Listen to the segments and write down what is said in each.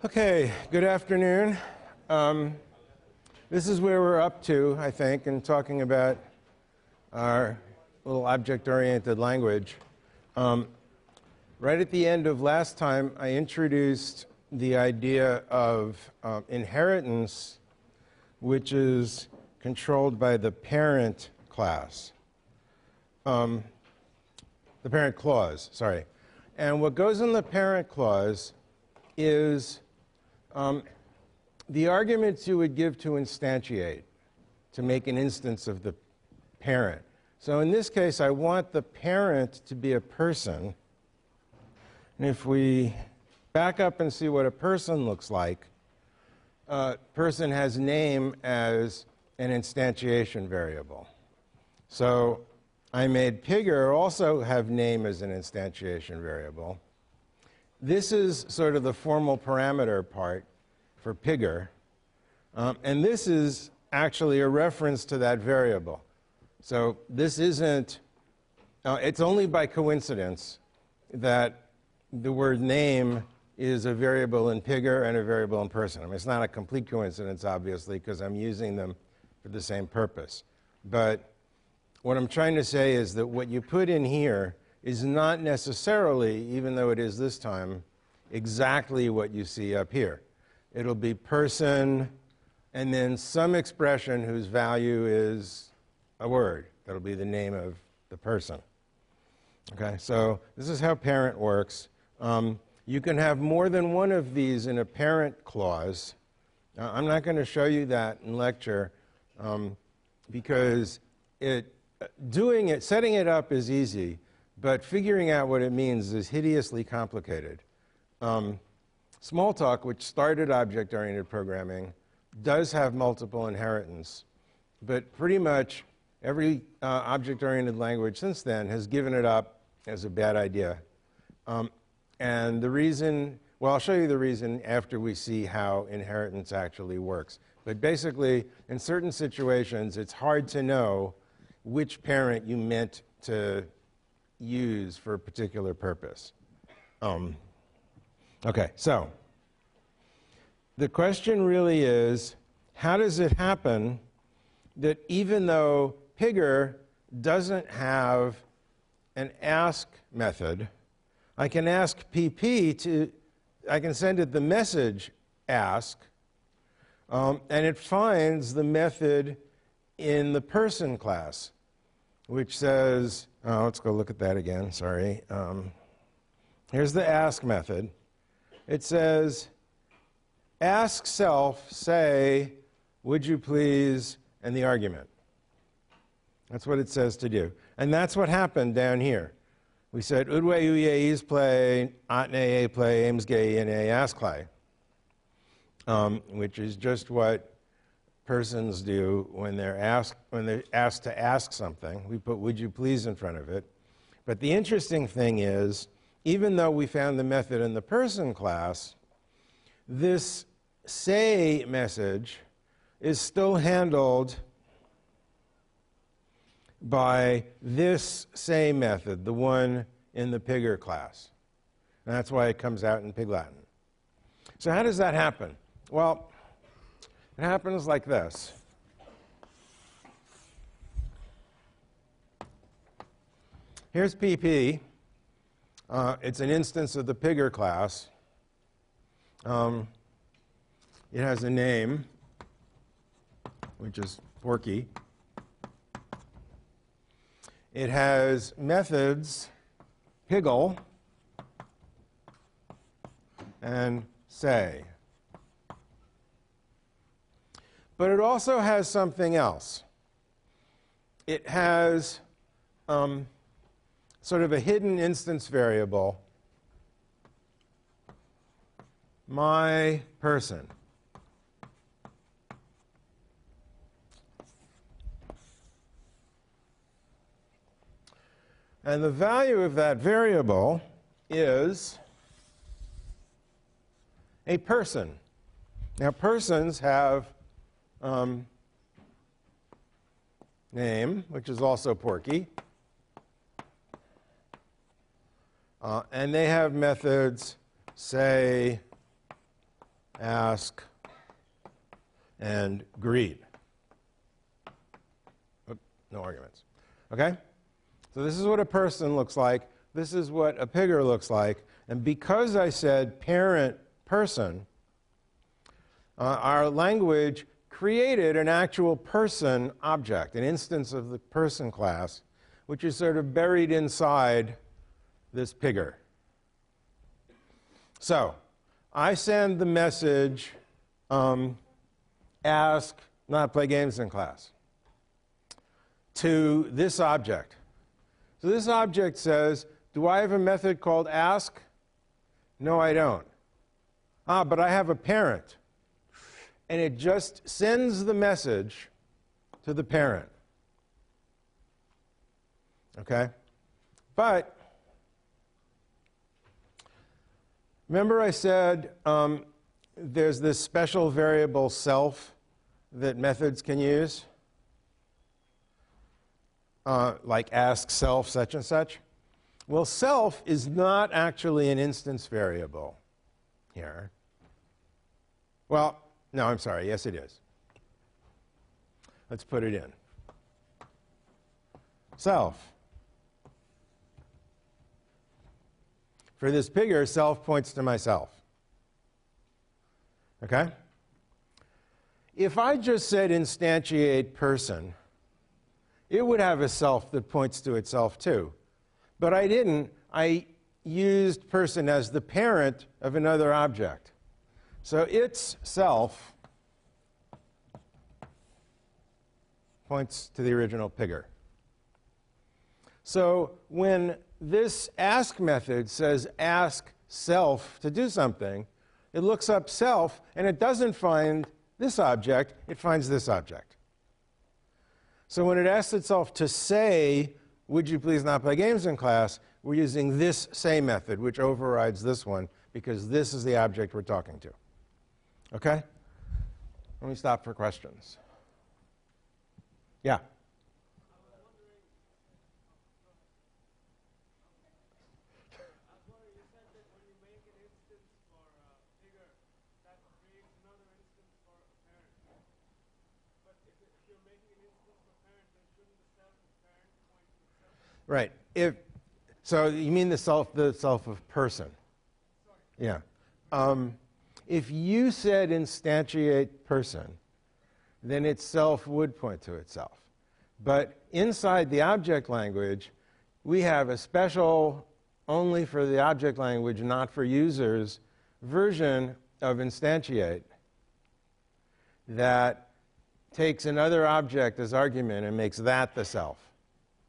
Okay, good afternoon. This is where we're up to, I think, in talking about our little object-oriented language. Right at the end of last time, I introduced the idea of inheritance, which is controlled by the parent class. The parent clause, sorry. And what goes in the parent clause is the arguments you would give to instantiate, to make an instance of the parent. So in this case, I want the parent to be a person. And if we back up and see what a person looks like, person has name as an instantiation variable. So I made Pigger also have name as an instantiation variable. This is sort of the formal parameter part for Pigger. And this is actually a reference to that variable. So this isn't, it's only by coincidence that the word name is a variable in Pigger and a variable in person. I mean, it's not a complete coincidence, obviously, because I'm using them for the same purpose. But what I'm trying to say is that what you put in here is not necessarily, even though it is this time, exactly what you see up here. It'll be person and then some expression whose value is a word. That'll be the name of the person. Okay, so this is how parent works. You can have more than one of these in a parent clause. I'm not going to show you that in lecture because setting it up is easy, but figuring out what it means is hideously complicated. Smalltalk, which started object-oriented programming, does have multiple inheritance, but pretty much every object-oriented language since then has given it up as a bad idea. And the reason, well, I'll show you the reason after we see how inheritance actually works. But basically, in certain situations, it's hard to know which parent you meant to use for a particular purpose. Okay, so the question really is, how does it happen that even though Pigger doesn't have an ask method, I can ask PP I can send it the message ask, and it finds the method in the person class, which says, let's go look at that again, sorry. Here's the ask method. It says, ask self, say, would you please, and the argument. That's what it says to do. And that's what happened down here. We said, udwe uye is play, atne play, aims gay in a ask play, which is just what persons do when they're asked to ask something. We put would you please in front of it. But the interesting thing is, even though we found the method in the person class, this say message is still handled by this say method, the one in the Pigger class. And that's why it comes out in Pig Latin. So how does that happen? Well, it happens like this. Here's PP. It's an instance of the Pigger class. It has a name, which is Porky. It has methods, Piggle, and say. But it also has something else. It has sort of a hidden instance variable, my person. And the value of that variable is a person. Now, persons have name, which is also Porky. And they have methods say, ask, and greet. Oop, no arguments. Okay? So this is what a person looks like. This is what a pigger looks like. And because I said parent person, our language created an actual person object, an instance of the person class, which is sort of buried inside this pigger. So I send the message, ask, not play games in class, to this object. So this object says, do I have a method called ask? No, I don't. But I have a parent. And it just sends the message to the parent. Okay? But remember I said there's this special variable self that methods can use? Like ask self such and such. Well, self is not actually an instance variable here. Well, no, I'm sorry. Yes, it is. Let's put it in. Self. For this pigger, self points to myself. Okay? If I just said instantiate person, it would have a self that points to itself too. But I didn't. I used person as the parent of another object. So its self points to the original pigger. So when this ask method says ask self to do something, it looks up self, and it doesn't find this object, it finds this object. So when it asks itself to say, would you please not play games in class, we're using this say method, which overrides this one, because this is the object we're talking to. Okay? Let me stop for questions. Yeah? Right. So you mean the self of person? Yeah. If you said instantiate person, then itself would point to itself. But inside the object language, we have a special, only for the object language, not for users, version of instantiate that takes another object as argument and makes that the self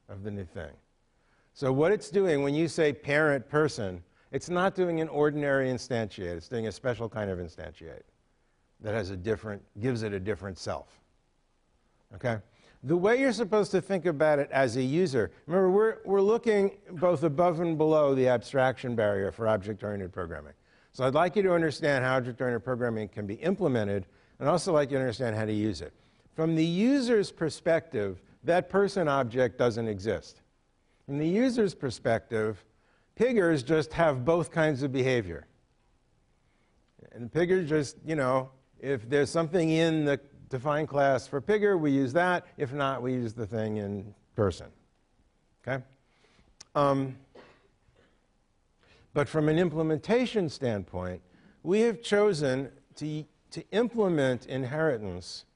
of the new thing. So what it's doing when you say parent person, it's not doing an ordinary instantiate. It's doing a special kind of instantiate that has gives it a different self. Okay? The way you're supposed to think about it as a user, remember we're looking both above and below the abstraction barrier for object-oriented programming. So I'd like you to understand how object-oriented programming can be implemented, and also like you to understand how to use it. From the user's perspective, that person object doesn't exist. From the user's perspective, piggers just have both kinds of behavior. And piggers just, if there's something in the defined class for pigger, we use that. If not, we use the thing in person. Okay? But from an implementation standpoint, we have chosen to implement inheritance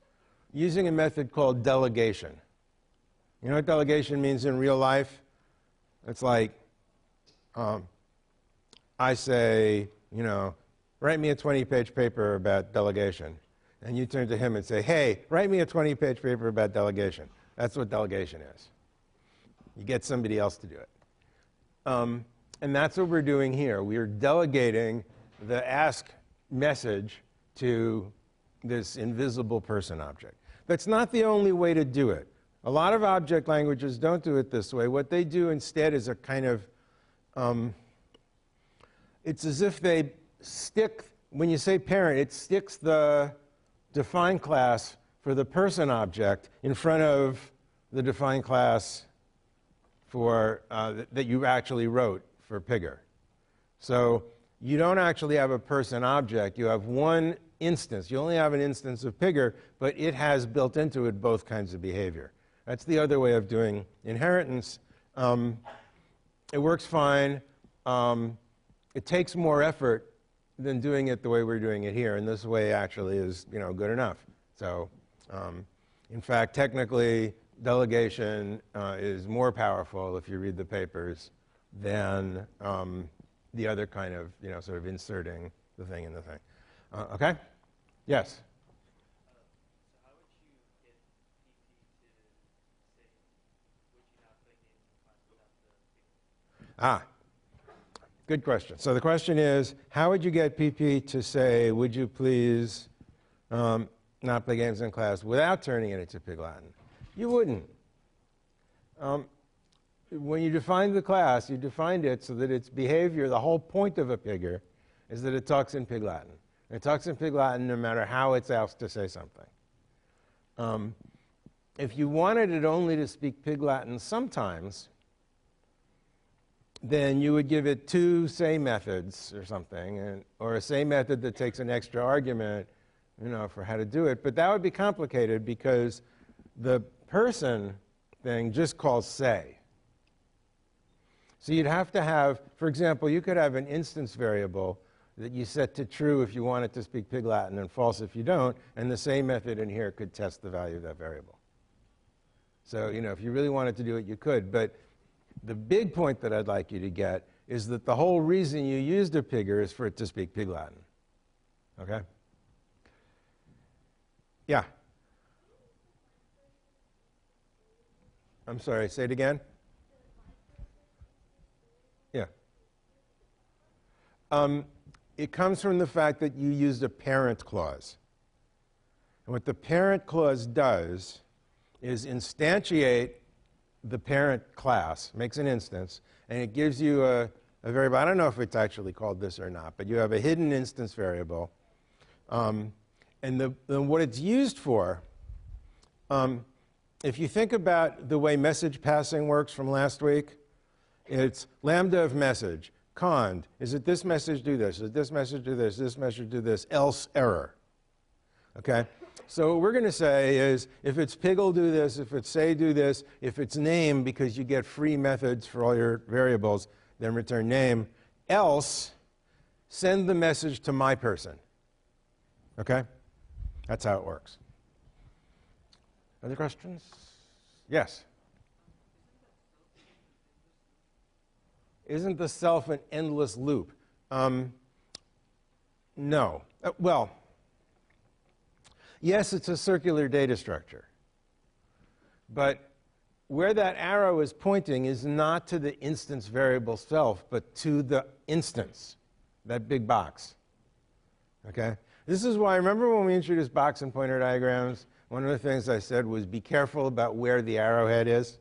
using a method called delegation. You know what delegation means in real life? It's like, I say, write me a 20-page paper about delegation. And you turn to him and say, hey, write me a 20-page paper about delegation. That's what delegation is. You get somebody else to do it. And that's what we're doing here. We are delegating the ask message to this invisible person object. That's not the only way to do it. A lot of object languages don't do it this way. What they do instead is a kind of, it's as if they stick, when you say parent, it sticks the defined class for the person object in front of the defined class for, that you actually wrote for pigger. So you don't actually have a person object. You have one instance. You only have an instance of Pigger, but it has built into it both kinds of behavior. That's the other way of doing inheritance. It works fine. It takes more effort than doing it the way we're doing it here, and this way actually is, good enough. So, in fact, technically, delegation is more powerful if you read the papers than the other kind of, sort of inserting the thing in the thing. Okay? Yes? So how would you get PP to say, would you not play games in class without the figure? Good question. So the question is, how would you get PP to say, would you please not play games in class without turning it into Pig Latin? You wouldn't. When you defined the class, you defined it so that its behavior, the whole point of a Pigger, is that it talks in Pig Latin. And it talks in Pig Latin no matter how it's asked to say something. If you wanted it only to speak Pig Latin sometimes, then you would give it two say methods or something, or a say method that takes an extra argument, for how to do it. But that would be complicated because the person thing just calls say. So you'd have to have, for example, you could have an instance variable that you set to true if you want it to speak Pig Latin and false if you don't, and the say method in here could test the value of that variable. So, if you really wanted to do it, you could. But the big point that I'd like you to get is that the whole reason you used a Pigger is for it to speak Pig Latin. Okay? Yeah? I'm sorry, say it again? Yeah. It comes from the fact that you used a parent clause. And what the parent clause does is instantiate the parent class, makes an instance, and it gives you a variable. I don't know if it's actually called this or not, but you have a hidden instance variable. And what it's used for, if you think about the way message passing works from last week, it's lambda of message, cond. Is it this message do this? Is it this message do this message do this, else error. Okay? So what we're going to say is, if it's Pig'll do this, if it's say do this, if it's name, because you get free methods for all your variables, then return name, else send the message to my person. Okay? That's how it works. Other questions? Yes? Isn't the self an endless loop? No. Well, yes, it's a circular data structure. But where that arrow is pointing is not to the instance variable self, but to the instance, that big box. Okay? This is why, remember when we introduced box and pointer diagrams, one of the things I said was be careful about where the arrowhead is?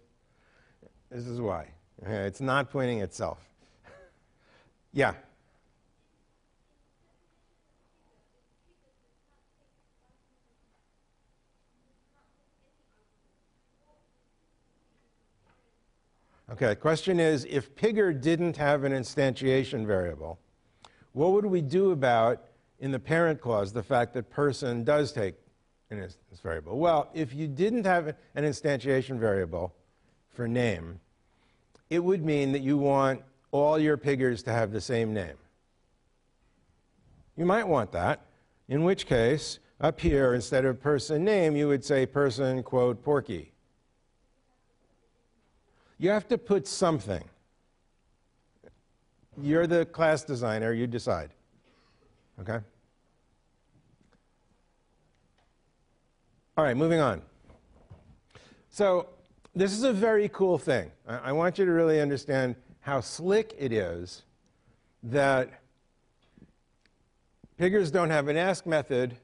This is why. Okay? It's not pointing itself. Yeah? Okay, question is, if Pigger didn't have an instantiation variable, what would we do about, in the parent clause, the fact that person does take an instance variable? Well, if you didn't have an instantiation variable for name, it would mean that you want all your Piggers to have the same name. You might want that, in which case, up here, instead of person name, you would say person, quote, Porky. You have to put something. You're the class designer, you decide. Okay? All right, moving on. So this is a very cool thing. I want you to really understand how slick it is that Piggers don't have an ask method.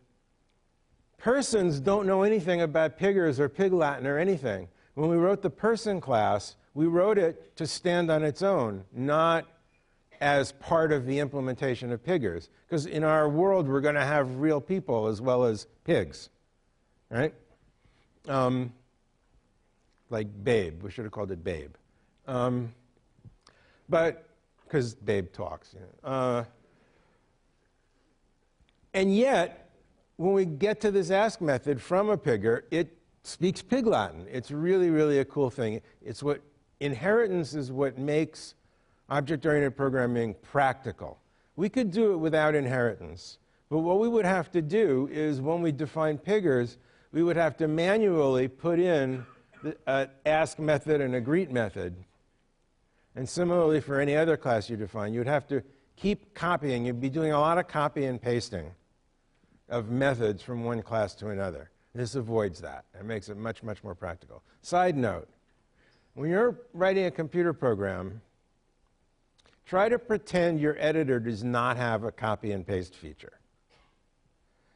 Persons don't know anything about Piggers or Pig Latin or anything. When we wrote the person class, we wrote it to stand on its own, not as part of the implementation of Piggers. Because in our world, we're going to have real people as well as pigs, right? Like Babe. We should have called it Babe. But, because Babe talks. And yet, when we get to this ask method from a pigger, it speaks Pig Latin. It's really, really a cool thing. It's what inheritance is what makes object-oriented programming practical. We could do it without inheritance, but what we would have to do is when we define piggers, we would have to manually put in an ask method and a greet method. And similarly for any other class you define, you'd have to keep copying. You'd be doing a lot of copy and pasting of methods from one class to another. This avoids that. It makes it much, much more practical. Side note, when you're writing a computer program, try to pretend your editor does not have a copy and paste feature.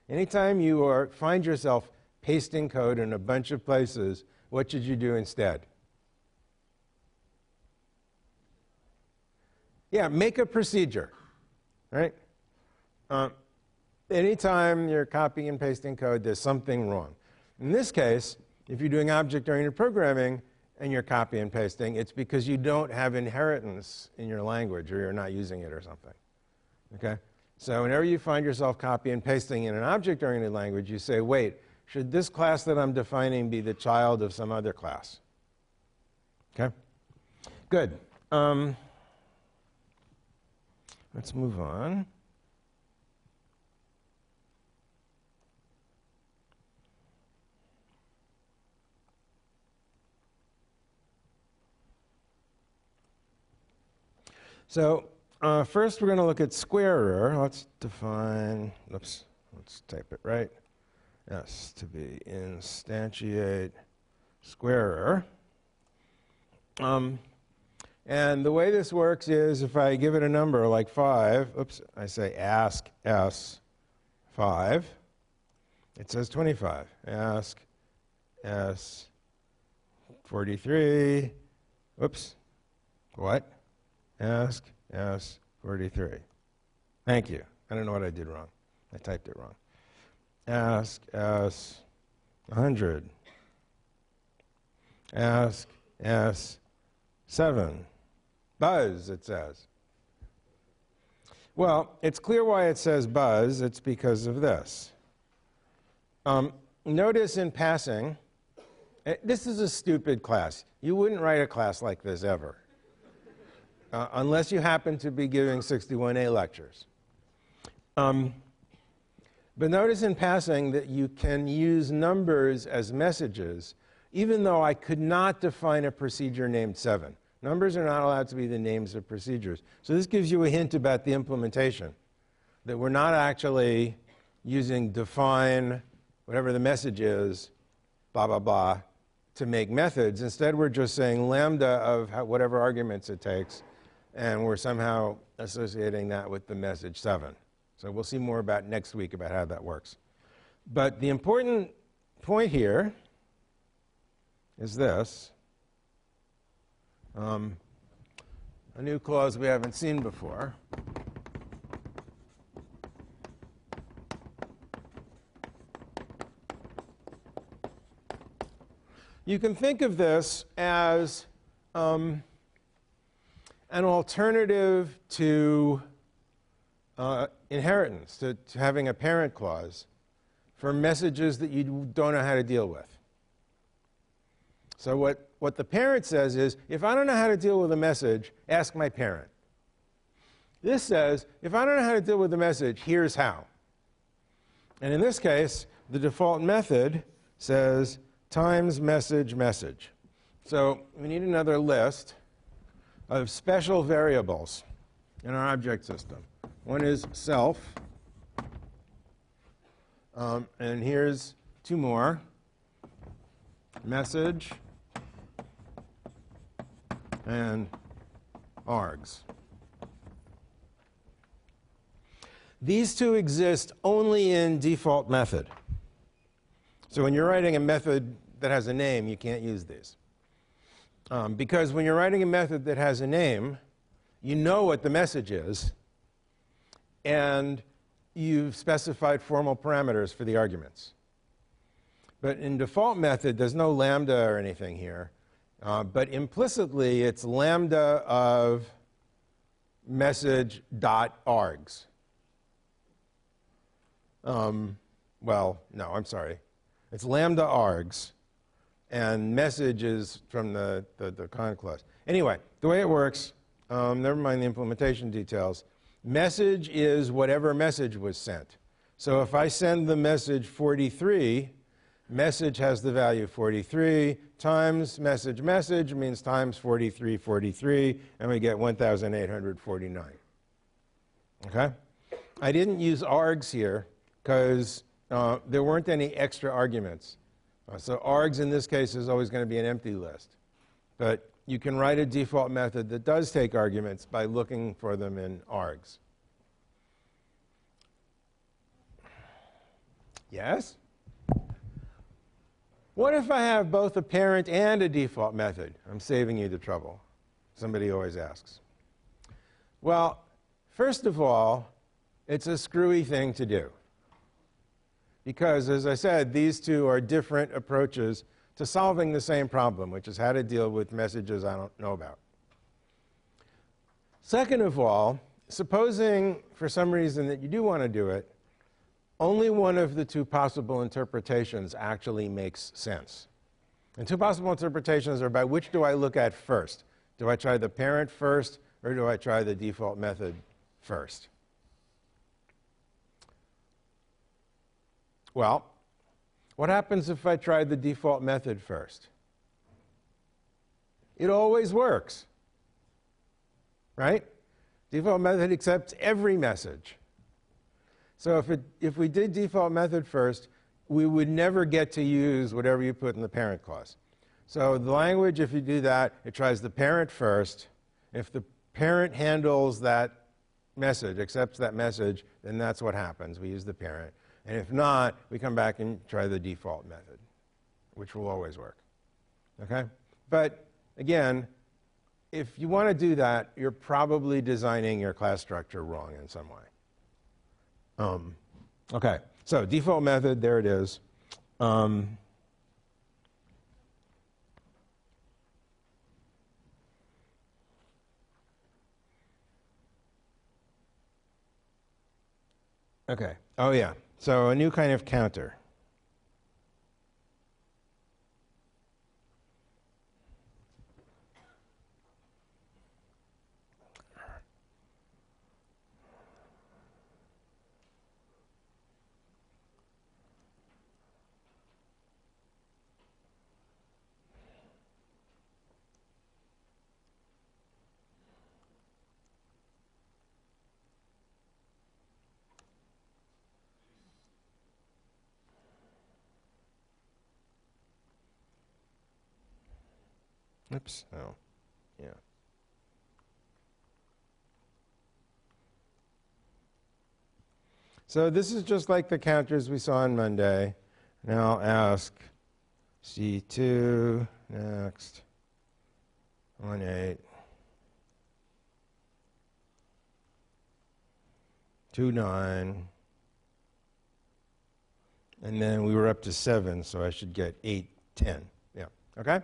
Anytime you find yourself pasting code in a bunch of places, what should you do instead? Yeah, make a procedure, right? Anytime you're copying and pasting code, there's something wrong. In this case, if you're doing object-oriented programming and you're copy and pasting, it's because you don't have inheritance in your language or you're not using it or something. Okay? So whenever you find yourself copy and pasting in an object-oriented language, you say, wait, should this class that I'm defining be the child of some other class? Okay? Good. Let's move on. So first we're going to look at square error. Let's define, let's type it right. S to be instantiate square error. And the way this works is if I give it a number like 5, I say ask S 5, it says 25. Ask S 43, what? Ask S 43. Thank you. I don't know what I did wrong. I typed it wrong. Ask S 100. Ask S 7. Buzz, it says. Well, it's clear why it says buzz. It's because of this. Notice in passing, this is a stupid class. You wouldn't write a class like this ever. Unless you happen to be giving 61A lectures. But notice in passing that you can use numbers as messages, even though I could not define a procedure named 7. Numbers are not allowed to be the names of procedures. So this gives you a hint about the implementation, that we're not actually using define, whatever the message is, blah, blah, blah, to make methods. Instead, we're just saying lambda of whatever arguments it takes, and we're somehow associating that with the message 7. So we'll see more about next week about how that works. But the important point here is this. A new clause we haven't seen before. You can think of this as an alternative to inheritance, to having a parent clause for messages that you don't know how to deal with. So what the parent says is, if I don't know how to deal with a message, ask my parent. This says, if I don't know how to deal with the message, here's how. And in this case, the default method says times message message. So we need another list of special variables in our object system. One is self, and here's 2 more. Message and args. These 2 exist only in default method. So when you're writing a method that has a name, you can't use these. Because when you're writing a method that has a name, you know what the message is, and you've specified formal parameters for the arguments. But in default method, there's no lambda or anything here. But implicitly, it's lambda of message.args. well, no, I'm sorry. It's lambda args, and message is from the con clause. Anyway, the way it works, never mind the implementation details, message is whatever message was sent. So if I send the message 43, message has the value 43 times message message means times 43, 43, and we get 1,849. Okay? I didn't use args here because there weren't any extra arguments. So args in this case is always going to be an empty list. But you can write a default method that does take arguments by looking for them in args. Yes? What if I have both a parent and a default method? I'm saving you the trouble. Somebody always asks. Well, first of all, it's a screwy thing to do. Because, as I said, these two are different approaches to solving the same problem, which is how to deal with messages I don't know about. Second of all, supposing for some reason that you do want to do it, only one of the two possible interpretations actually makes sense. And two possible interpretations are about which do I look at first? Do I try the parent first, or do I try the default method first? Well, what happens if I try the default method first? It always works, right? Default method accepts every message. So if we did default method first, we would never get to use whatever you put in the parent clause. So the language, if you do that, it tries the parent first. If the parent handles that message, accepts that message, then that's what happens. We use the parent. And if not, we come back and try the default method, which will always work. Okay? But again, if you want to do that, you're probably designing your class structure wrong in some way. Okay, so default method, there it is. Okay, oh yeah, so a new kind of counter. Oops, oh, yeah. So this is just like the counters we saw on Monday. Now I'll ask C2, next, 1, 8, 2, 9, and then we were up to 7, so I should get 8, 10. Yeah, okay?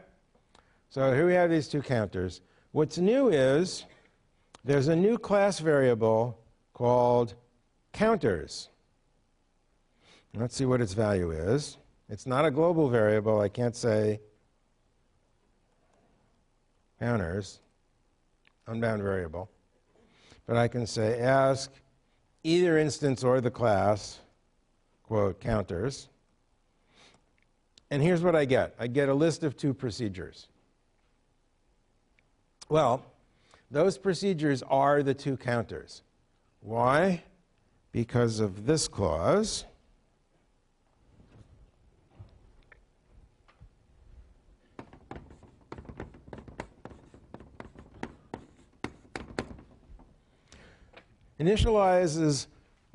So here we have these two counters. What's new is there's a new class variable called counters. Let's see what its value is. It's not a global variable. I can't say counters, unbound variable. But I can say ask either instance or the class, quote, counters. And here's what I get. I get a list of two procedures. Well, those procedures are the two counters. Why? Because of this clause. Initialize is,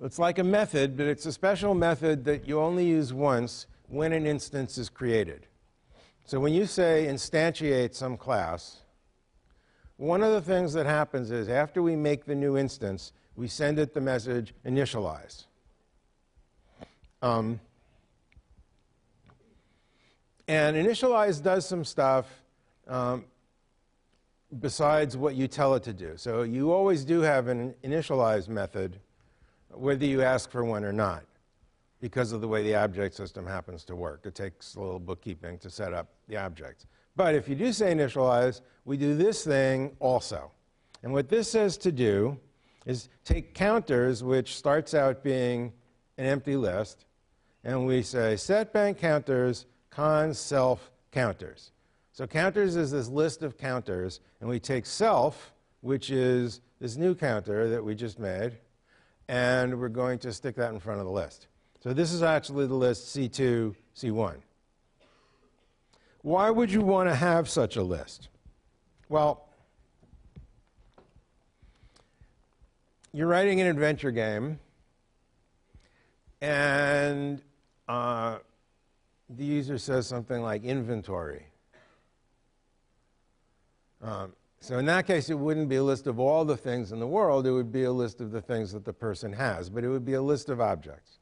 it's like a method, but it's a special method that you only use once when an instance is created. So when you say instantiate some class, one of the things that happens is after we make the new instance, we send it the message initialize. And initialize does some stuff besides what you tell it to do. So you always do have an initialize method, whether you ask for one or not. because of the way the object system happens to work. It takes a little bookkeeping to set up the objects. But if you do say initialize, we do this thing also. And what this says to do is take counters, which starts out being an empty list, and we say set bank counters cons self counters. So counters is this list of counters, and we take self, which is this new counter that we just made, and we're going to stick that in front of the list. So this is actually the list C2, C1. Why would you want to have such a list? Well, you're writing an adventure game, and the user says something like inventory. So in that case, it wouldn't be a list of all the things in the world. It would be a list of the things that the person has, but it would be a list of objects.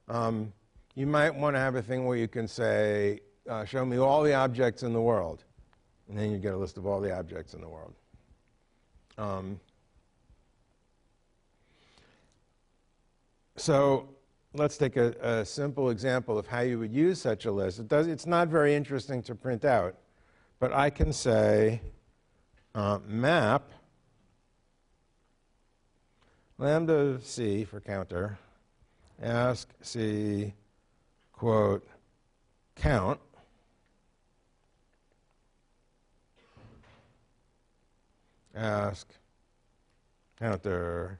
You might want to have a thing where you can say, show me all the objects in the world. And then you get a list of all the objects in the world. So let's take a simple example of how you would use such a list. It's not very interesting to print out, but I can say map lambda c for counter, ask c quote count, ask counter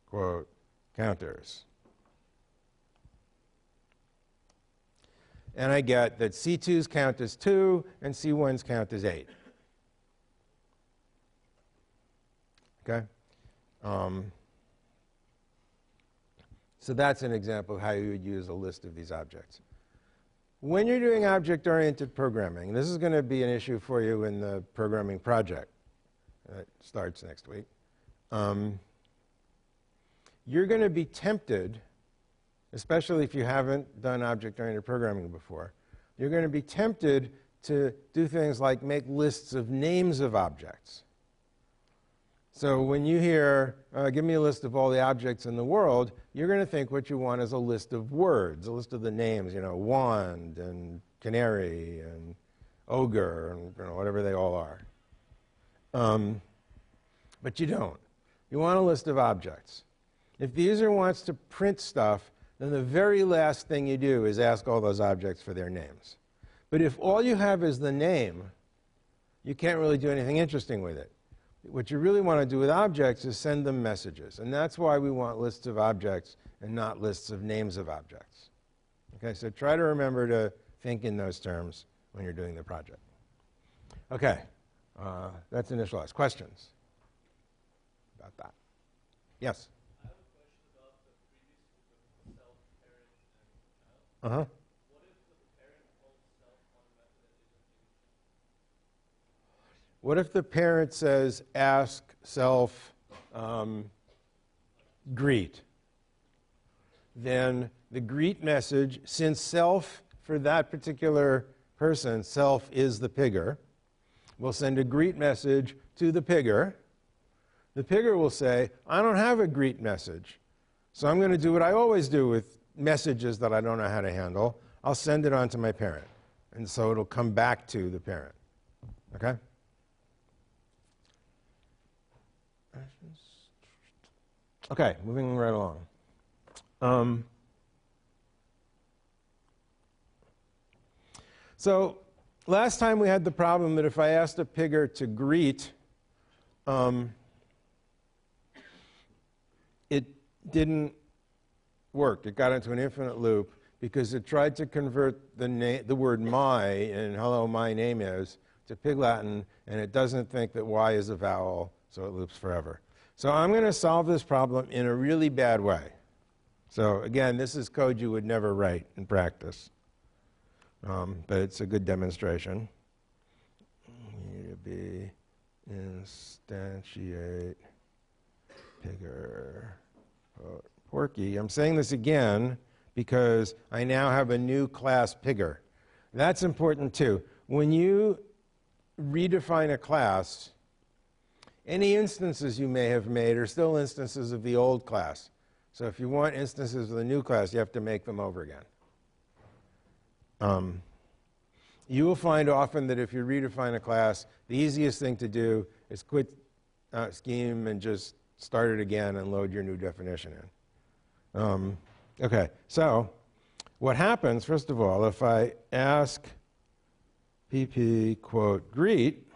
quote counters. And I get that C2's count is 2 and C1's count is 8. Okay? So that's an example of how you would use a list of these objects. When you're doing object-oriented programming, this is going to be an issue for you in the programming project that starts next week. You're going to be tempted, especially if you haven't done object-oriented programming before, you're going to be tempted to do things like make lists of names of objects. So when you hear, give me a list of all the objects in the world, you're going to think what you want is a list of words, a list of the names, you know, wand and canary and ogre and whatever they all are. But you don't. You want a list of objects. If the user wants to print stuff, then the very last thing you do is ask all those objects for their names. But if all you have is the name, you can't really do anything interesting with it. What you really want to do with objects is send them messages. And that's why we want lists of objects and not lists of names of objects. Okay, so try to remember to think in those terms when you're doing the project. Okay, that's initialized. Questions about that? Yes? I have a question about the previous self, parent, and child. Uh-huh. What if the parent calls self on a method that isn't used? What if the parent says, ask self greet? Then the greet message, since self, for that particular person, self is the pigger, will send a greet message to the pigger. The pigger will say, I don't have a greet message, so I'm going to do what I always do with messages that I don't know how to handle. I'll send it on to my parent. And so it'll come back to the parent. Okay? Okay, moving right along. So last time we had the problem that if I asked a pigger to greet, it didn't work. It got into an infinite loop because it tried to convert the word my in hello, my name is to Pig Latin, and it doesn't think that y is a vowel, so it loops forever. So I'm going to solve this problem in a really bad way. So again, this is code you would never write in practice, but it's a good demonstration. Need to be instantiate pigger porky. I'm saying this again because I now have a new class pigger. That's important too. When you redefine a class, any instances you may have made are still instances of the old class. So if you want instances of the new class, you have to make them over again. You will find often that if you redefine a class, the easiest thing to do is quit scheme and just start it again and load your new definition in. Okay, so what happens, first of all, if I ask pp, quote, greet,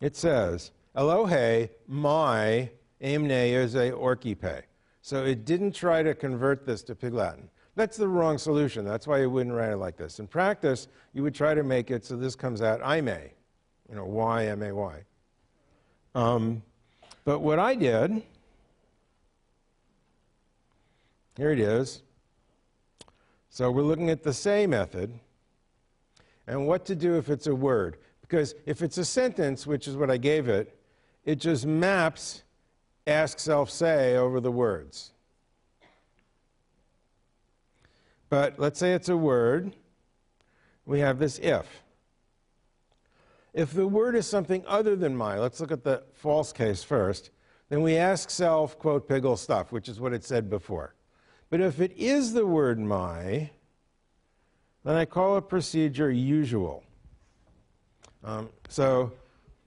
it says, Elohe, my, aimne is a orkipe. So it didn't try to convert this to Pig Latin. That's the wrong solution. That's why you wouldn't write it like this. In practice, you would try to make it so this comes out I may, Y-M-A-Y. But what I did, here it is. So we're looking at the say method and what to do if it's a word. Because if it's a sentence, which is what I gave it, it just maps ask self say over the words. But let's say it's a word. We have this if. If the word is something other than my, let's look at the false case first, then we ask self, quote, piggle stuff, which is what it said before. But if it is the word my, then I call a procedure usual. So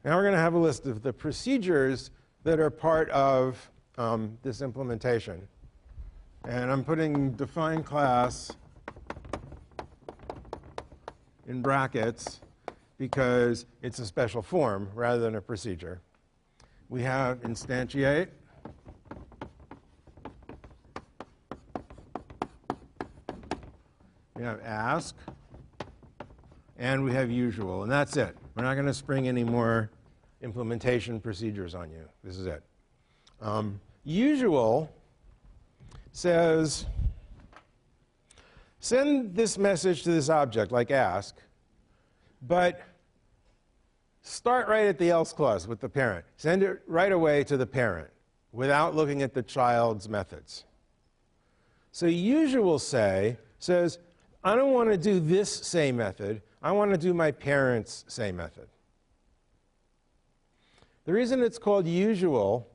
now we're going to have a list of the procedures that are part of this implementation. And I'm putting define class in brackets because it's a special form rather than a procedure. We have instantiate. We have ask. And we have usual. And that's it. We're not going to spring any more implementation procedures on you. This is it. Usual says, send this message to this object, like ask, but start right at the else clause with the parent. Send it right away to the parent without looking at the child's methods. So usual say says, I don't want to do this say method. I want to do my parent's say method. The reason it's called usual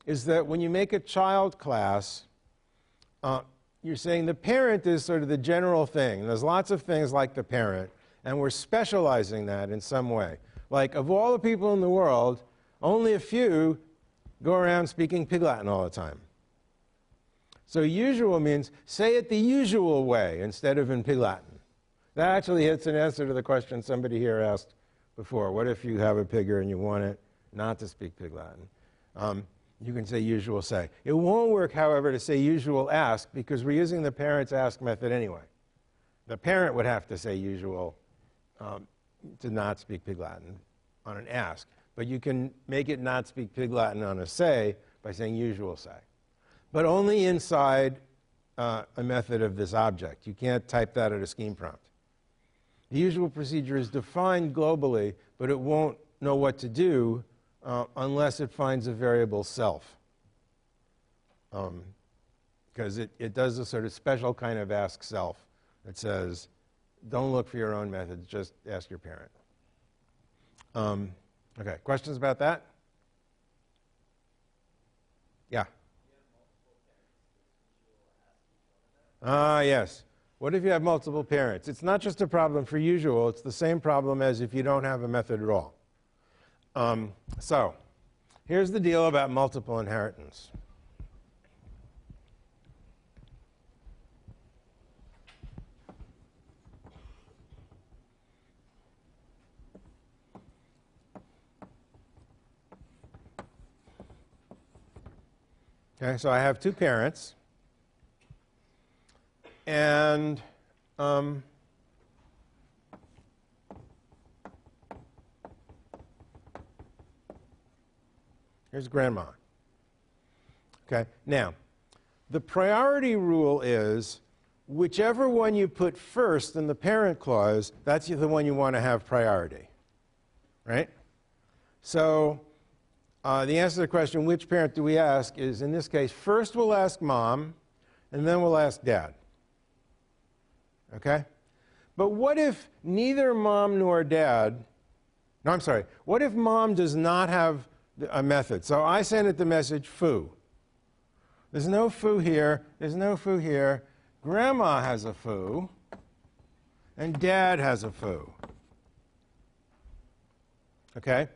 is that when you make a child class, you're saying the parent is sort of the general thing. There's lots of things like the parent, and we're specializing that in some way. Like, of all the people in the world, only a few go around speaking Pig Latin all the time. So usual means say it the usual way instead of in Pig Latin. That actually hits an answer to the question somebody here asked before. What if you have a pigger and you want it not to speak Pig Latin? You can say usual say. It won't work, however, to say usual ask because we're using the parent's ask method anyway. The parent would have to say usual to not speak Pig Latin on an ask. But you can make it not speak Pig Latin on a say by saying usual say. But only inside a method of this object. You can't type that at a scheme prompt. The usual procedure is defined globally, but it won't know what to do unless it finds a variable self. Because it does a sort of special kind of ask self that says, don't look for your own methods, just ask your parent. Okay, questions about that? Yeah. Yes. What if you have multiple parents? It's not just a problem for usual, it's the same problem as if you don't have a method at all. So, here's the deal about multiple inheritance. Okay, so I have two parents, and here's grandma. Okay, now, the priority rule is whichever one you put first in the parent clause, that's the one you want to have priority, right? So the answer to the question, which parent do we ask, is in this case, first we'll ask mom, and then we'll ask dad. Okay? But what if neither mom nor dad, no, I'm sorry, what if mom does not have a method? So I send it the message foo. There's no foo here. There's no foo here. Grandma has a foo, and Dad has a foo. Okay?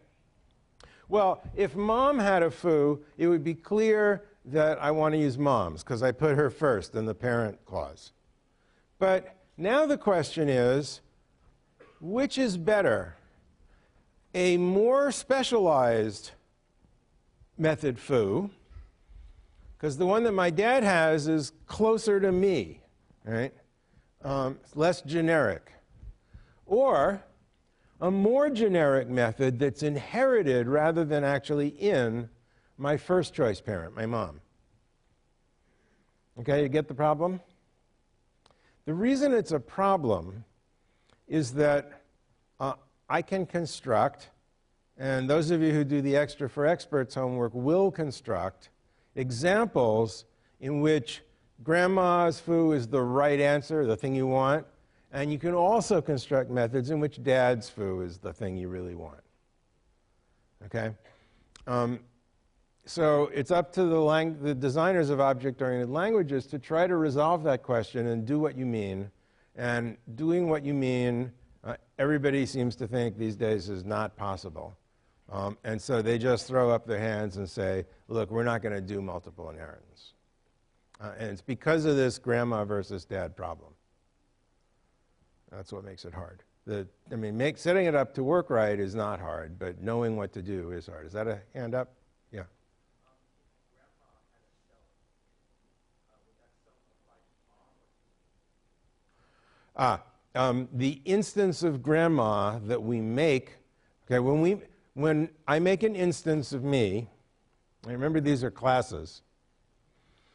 Well, if Mom had a foo, it would be clear that I want to use Mom's, because I put her first in the parent clause. But now the question is, which is better? A more specialized method foo, because the one that my dad has is closer to me, right? Less generic. Or a more generic method that's inherited rather than actually in my first choice parent, my mom. Okay, you get the problem? The reason it's a problem is that I can construct, and those of you who do the Extra for Experts homework will construct, examples in which grandma's foo is the right answer, the thing you want, and you can also construct methods in which dad's foo is the thing you really want. Okay? So it's up to the designers of object-oriented languages to try to resolve that question and do what you mean. And doing what you mean, everybody seems to think these days is not possible. And so they just throw up their hands and say, look, we're not going to do multiple inheritance. And it's because of this grandma versus dad problem. That's what makes it hard. Setting it up to work right is not hard, but knowing what to do is hard. Is that a hand up? Yeah. The instance of grandma that we make, okay, when I make an instance of me, and remember these are classes,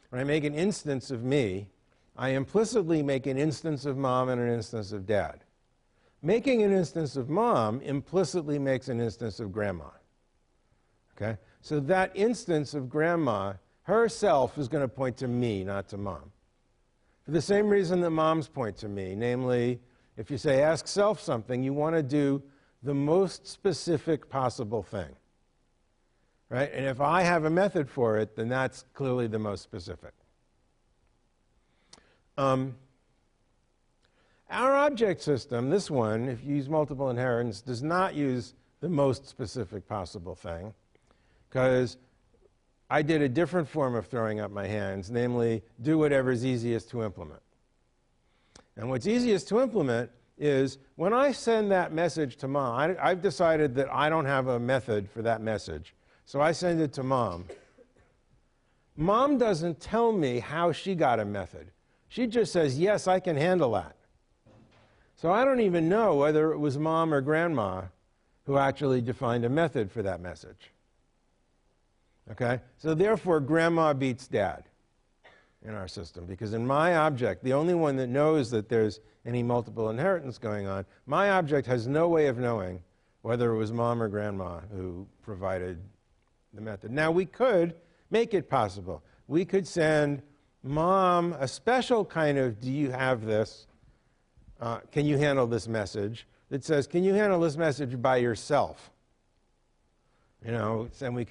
when I make an instance of me, I implicitly make an instance of mom and an instance of dad. Making an instance of mom implicitly makes an instance of grandma. Okay? So that instance of grandma herself is going to point to me, not to mom. For the same reason that moms point to me, namely, if you say ask self something, you want to do the most specific possible thing. Right? And if I have a method for it, then that's clearly the most specific. Our object system, this one, if you use multiple inheritance, does not use the most specific possible thing, because I did a different form of throwing up my hands, namely, do whatever's easiest to implement. And what's easiest to implement is when I send that message to mom, I've decided that I don't have a method for that message, so I send it to mom. Mom doesn't tell me how she got a method. She just says, yes, I can handle that. So I don't even know whether it was mom or grandma who actually defined a method for that message. Okay? So therefore, grandma beats dad in our system, because in my object, the only one that knows that there's any multiple inheritance going on, my object has no way of knowing whether it was mom or grandma who provided the method. Now, we could make it possible. We could send mom a special kind of, do you have this? Can you handle this message? That says, can you handle this message by yourself? You know, and we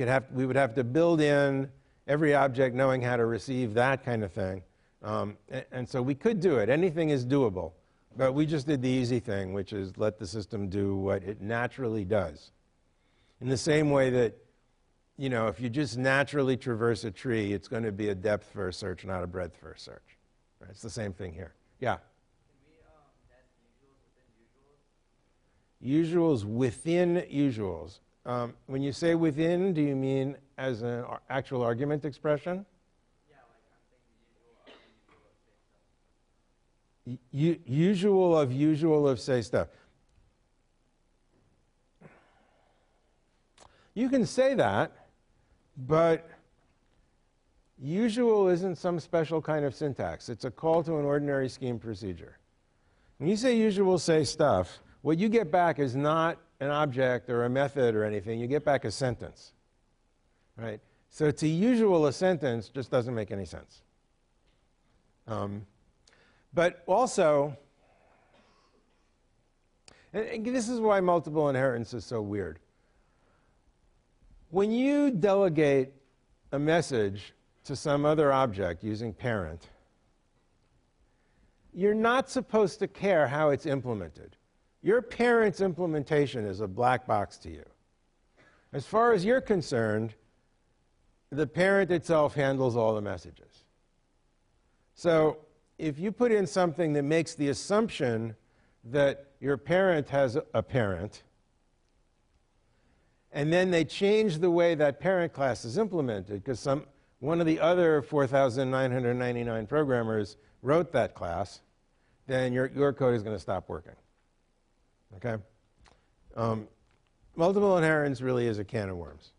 would have to build in every object knowing how to receive that kind of thing. And so we could do it. Anything is doable. But we just did the easy thing, which is let the system do what it naturally does. In the same way that, you know, if you just naturally traverse a tree, it's going to be a depth-first search, not a breadth-first search. Right? It's the same thing here. Yeah? Usuals within usuals. When you say within, do you mean as an actual argument expression? Yeah, like I'm saying usual of say stuff. Usual of say stuff. You can say that, but usual isn't some special kind of syntax. It's a call to an ordinary scheme procedure. When you say usual say stuff, what you get back is not an object or a method or anything. You get back a sentence, right? So to usual a sentence just doesn't make any sense. But also, and this is why multiple inheritance is so weird. When you delegate a message to some other object using parent, you're not supposed to care how it's implemented. Your parent's implementation is a black box to you. As far as you're concerned, the parent itself handles all the messages. So if you put in something that makes the assumption that your parent has a parent, and then they change the way that parent class is implemented because one of the other 4,999 programmers wrote that class, then your code is going to stop working. Okay? Multiple inheritance really is a can of worms.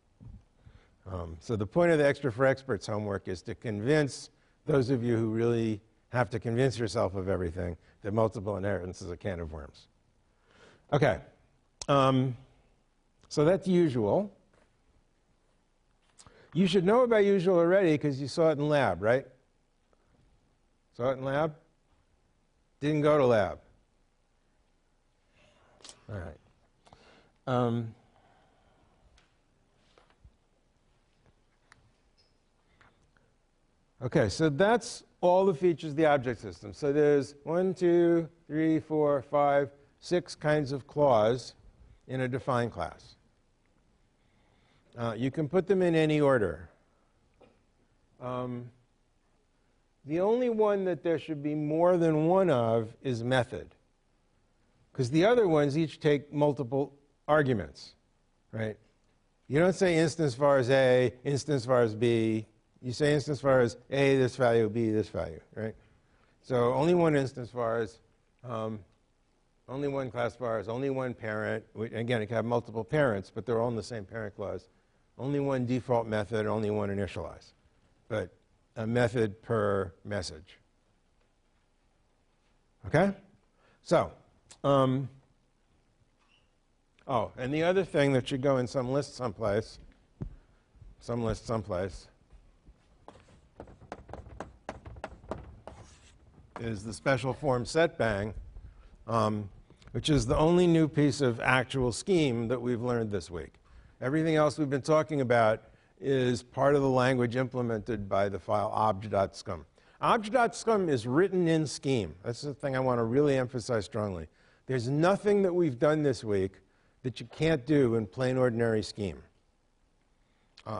So the point of the Extra for Experts homework is to convince those of you who really have to convince yourself of everything that multiple inheritance is a can of worms. Okay. So that's usual. You should know about usual already because you saw it in lab, right? Saw it in lab? Didn't go to lab. All right. Okay, so that's all the features of the object system. So there's 1, 2, 3, 4, 5, 6 kinds of clause in a defined class. You can put them in any order. The only one that there should be more than one of is method, because the other ones each take multiple arguments, right? You don't say instance var is A, instance var is B. You say instance var is A this value, B this value, right? So only one instance var is, only one class var is, only one parent. Again, it can have multiple parents, but they're all in the same parent clause. Only one default method, only one initialize. But a method per message. Okay? So, oh, and the other thing that should go in some list someplace, is the special form set bang, which is the only new piece of actual scheme that we've learned this week. Everything else we've been talking about is part of the language implemented by the file obj.scum. Obj.scum is written in scheme. That's the thing I want to really emphasize strongly. There's nothing that we've done this week that you can't do in plain ordinary scheme.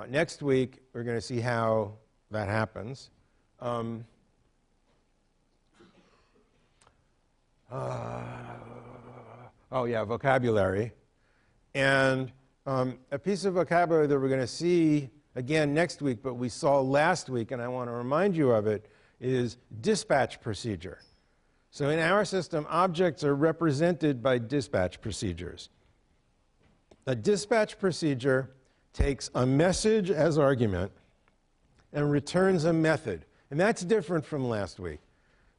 Next week, we're going to see how that happens. Oh yeah, vocabulary. And a piece of vocabulary that we're going to see again next week, but we saw last week, and I want to remind you of it, is dispatch procedure. So in our system, objects are represented by dispatch procedures. A dispatch procedure takes a message as argument and returns a method. And that's different from last week.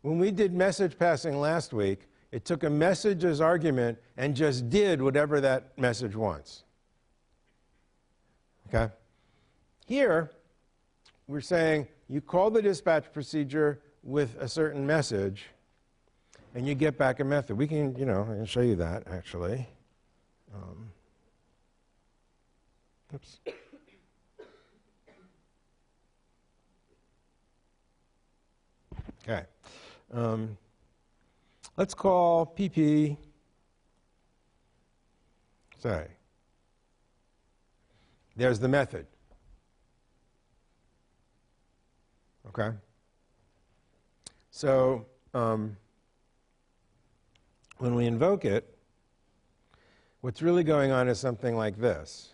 When we did message passing last week, it took a message as argument and just did whatever that message wants. Okay? Here, we're saying you call the dispatch procedure with a certain message, and you get back a method. We can, I can show you that, actually. Oops. Okay. Let's call PP, sorry. There's the method. Okay? So when we invoke it, what's really going on is something like this.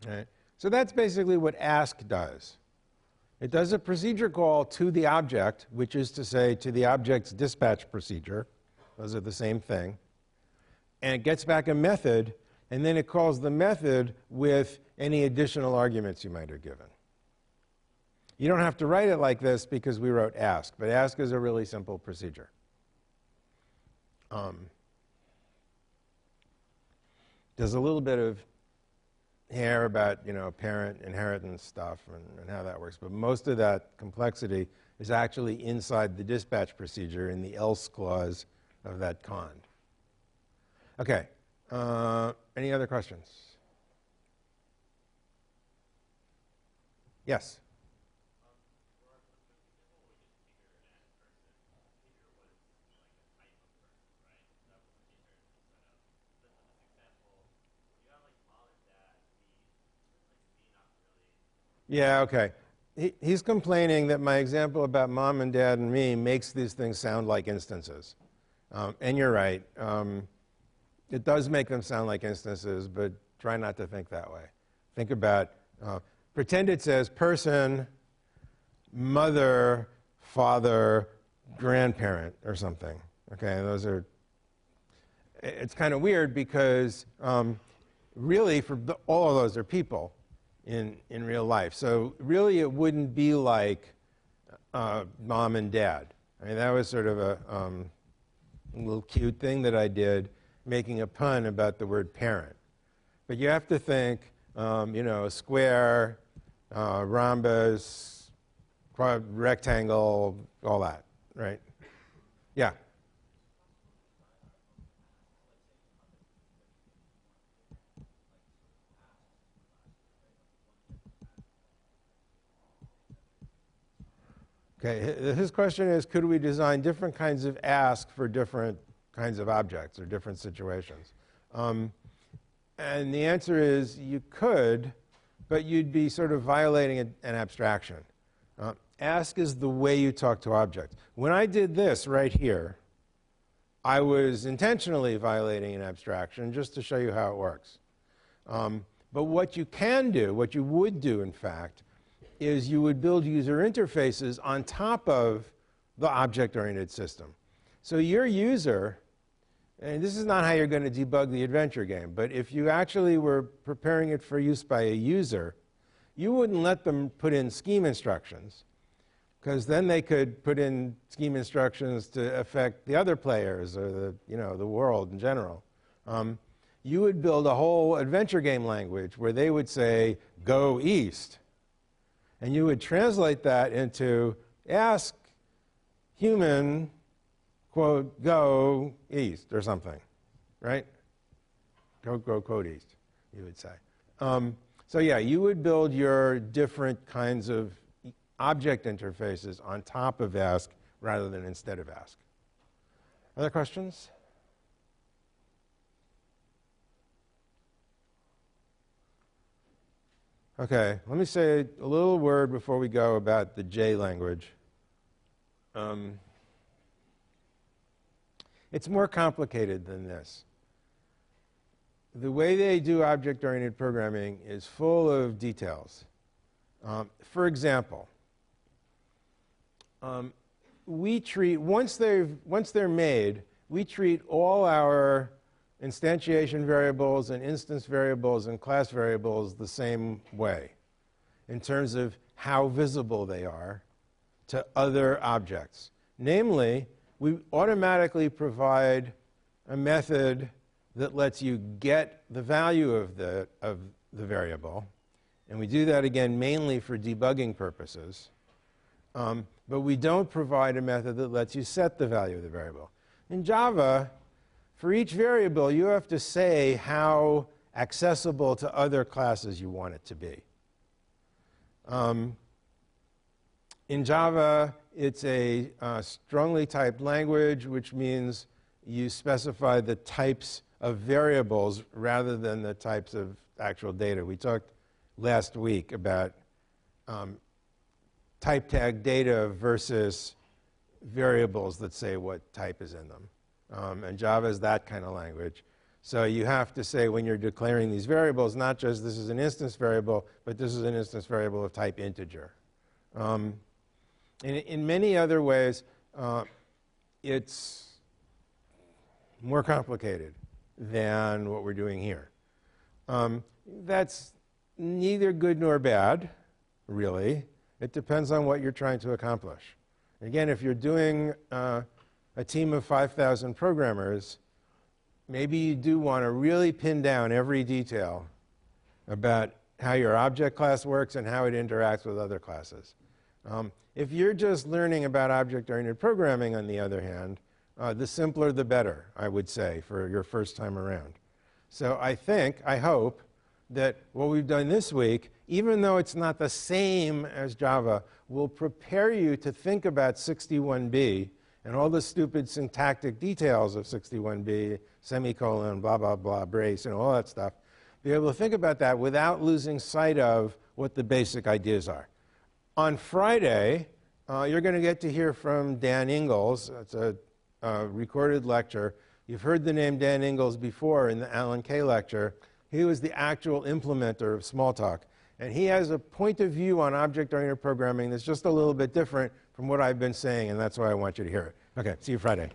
Right? So that's basically what ask does. It does a procedure call to the object, which is to say to the object's dispatch procedure. Those are the same thing. And it gets back a method, and then it calls the method with any additional arguments you might have given. You don't have to write it like this because we wrote ask, but ask is a really simple procedure. There's a little bit of hair about, parent inheritance stuff and how that works, but most of that complexity is actually inside the dispatch procedure in the else clause of that cond. Okay. Any other questions? Yes. Yeah, okay. He's complaining that my example about mom and dad and me makes these things sound like instances. And you're right. It does make them sound like instances, but try not to think that way. Think about, pretend it says person, mother, father, grandparent, or something. Okay, those are, it's kind of weird because really all of those are people in real life. So really it wouldn't be like mom and dad. I mean, that was sort of a little cute thing that I did, making a pun about the word parent. But you have to think, you know, square, rhombus, rectangle, all that, right? Yeah. Okay, his question is, could we design different kinds of ask for different kinds of objects or different situations? And the answer is you could, but you'd be sort of violating an abstraction. Ask is the way you talk to objects. When I did this right here, I was intentionally violating an abstraction just to show you how it works. But what you can do, what you would do, in fact, is you would build user interfaces on top of the object-oriented system. So your user, and this is not how you're going to debug the adventure game, but if you actually were preparing it for use by a user, you wouldn't let them put in scheme instructions, because then they could put in scheme instructions to affect the other players or the, you know, the world in general. You would build a whole adventure game language where they would say, go east. And you would translate that into ask human, quote, go east or something, right? Go quote east, you would say. So yeah, you would build your different kinds of object interfaces on top of ask rather than instead of ask. Other questions? Okay, let me say a little word before we go about the J language. It's more complicated than this. The way they do object-oriented programming is full of details. For example, we treat, once they're made, we treat all our instantiation variables and instance variables and class variables the same way in terms of how visible they are to other objects. Namely, we automatically provide a method that lets you get the value of the variable. And we do that, again, mainly for debugging purposes. But we don't provide a method that lets you set the value of the variable. In Java, for each variable, you have to say how accessible to other classes you want it to be. In Java, it's a strongly typed language, which means you specify the types of variables rather than the types of actual data. We talked last week about type tag data versus variables that say what type is in them. And Java is that kind of language. So you have to say when you're declaring these variables, not just this is an instance variable, but this is an instance variable of type integer. In many other ways, it's more complicated than what we're doing here. That's neither good nor bad, really. It depends on what you're trying to accomplish. Again, if you're doing a team of 5,000 programmers, maybe you do want to really pin down every detail about how your object class works and how it interacts with other classes. If you're just learning about object-oriented programming, on the other hand, The simpler the better, I would say, for your first time around. So I hope that what we've done this week, even though it's not the same as Java, will prepare you to think about 61B and all the stupid syntactic details of 61B, semicolon, blah, blah, blah, brace, and all that stuff. Be able to think about that without losing sight of what the basic ideas are. On Friday, you're going to get to hear from Dan Ingalls. It's a recorded lecture. You've heard the name Dan Ingalls before in the Alan Kay lecture. He was the actual implementer of Smalltalk. And he has a point of view on object-oriented programming that's just a little bit different from what I've been saying, and that's why I want you to hear it. Okay, see you Friday.